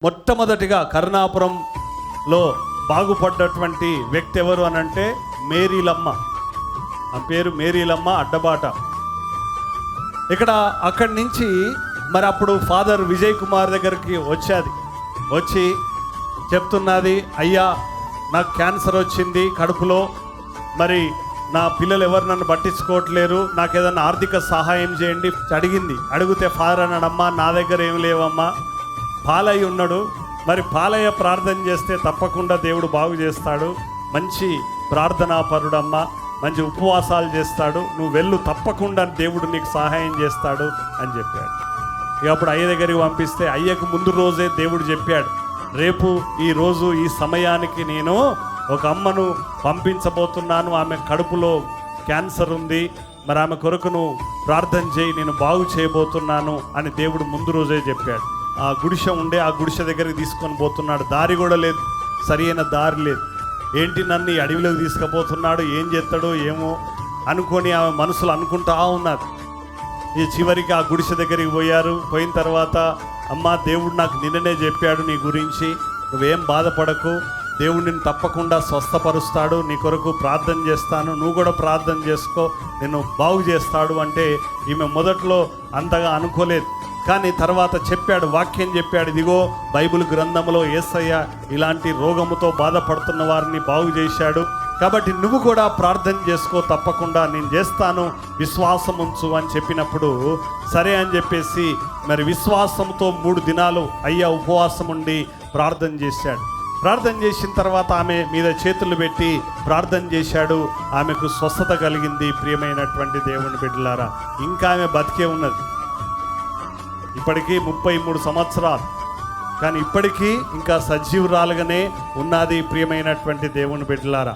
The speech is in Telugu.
మొట్టమొదటిగా కరుణాపురంలో బాగుపడ్డటువంటి వ్యక్తి ఎవరు అని అంటే మేరీలమ్మ. ఆ పేరు మేరీలమ్మ అడ్డబాట. ఇక్కడ అక్కడి నుంచి మరి అప్పుడు ఫాదర్ విజయ్ కుమార్ దగ్గరికి వచ్చి చెప్తున్నది, అయ్యా నాకు క్యాన్సర్ వచ్చింది కడుపులో, మరి నా పిల్లలు ఎవరు నన్ను పట్టించుకోవట్లేరు, నాకు ఏదైనా ఆర్థిక సహాయం చేయండి అడిగితే ఫాదర్ అన్నాడమ్మా, నా దగ్గర ఏం లేవమ్మా, పాలయ్య ఉన్నాడు, మరి పాలయ్య ప్రార్థన చేస్తే తప్పకుండా దేవుడు బాగు చేస్తాడు, మంచి ప్రార్థనాపరుడమ్మ, మంచి ఉపవాసాలు చేస్తాడు, నువ్వు వెళ్ళు, తప్పకుండా దేవుడు నీకు సహాయం చేస్తాడు అని చెప్పాడు. ఇక అప్పుడు అయ్య దగ్గరికి పంపిస్తే అయ్యకు ముందు రోజే దేవుడు చెప్పాడు, రేపు ఈ రోజు ఈ సమయానికి నేను ఒక అమ్మను పంపించబోతున్నాను, ఆమె కడుపులో క్యాన్సర్ ఉంది, మరి ఆమె కొరకు నువ్వు ప్రార్థన చేయి, నేను బాగు చేయబోతున్నాను అని దేవుడు ముందు రోజే చెప్పాడు. ఆ గుడిసె ఉండే ఆ గుడిసె దగ్గరికి తీసుకొని పోతున్నాడు, దారి కూడా లేదు, సరి అయిన దారి లేదు, ఏంటి నన్ను ఈ అడవిలోకి తీసుకుపోతున్నాడు, ఏం చేస్తాడో ఏమో అనుకొని ఆమె మనసులో అనుకుంటా ఉన్నది. ఈ చివరికి ఆ గుడిసె దగ్గరికి పోయిన తర్వాత, అమ్మా దేవుడు నాకు నిన్ననే చెప్పాడు నీ గురించి, నువ్వేం బాధపడకు, దేవుడు నిన్ను తప్పకుండా స్వస్థపరుస్తాడు, నీ కొరకు ప్రార్థన చేస్తాను, నువ్వు కూడా ప్రార్థన చేసుకో, నిన్ను బాగు చేస్తాడు అంటే ఈమె మొదట్లో అంతగా అనుకోలేదు. కానీ తర్వాత చెప్పాడు, వాక్యం చెప్పాడు, ఇదిగో బైబిల్ గ్రంథంలో యేసయ్య ఇలాంటి రోగముతో బాధపడుతున్న వారిని బాగు చేశాడు, కాబట్టి నువ్వు కూడా ప్రార్థన చేసుకో, తప్పకుండా నేను చేస్తాను, విశ్వాసం ఉంచు అని చెప్పినప్పుడు సరే అని చెప్పేసి మరి విశ్వాసంతో 3 దినాలు అయ్యా ఉపవాసం ఉండి ప్రార్థన చేశాడు. ప్రార్థన చేసిన తర్వాత ఆమె మీద చేతులు పెట్టి ప్రార్థన చేశాడు, ఆమెకు స్వస్థత కలిగింది. ప్రియమైనటువంటి దేవుని బిడ్డలారా, ఇంకా ఆమె బతికే ఉన్నది, ఇప్పటికీ 33 సంవత్సరాలు, కానీ ఇప్పటికీ ఇంకా సజీవురాలుగానే ఉన్నది. ప్రియమైనటువంటి దేవుని బిడ్డలారా.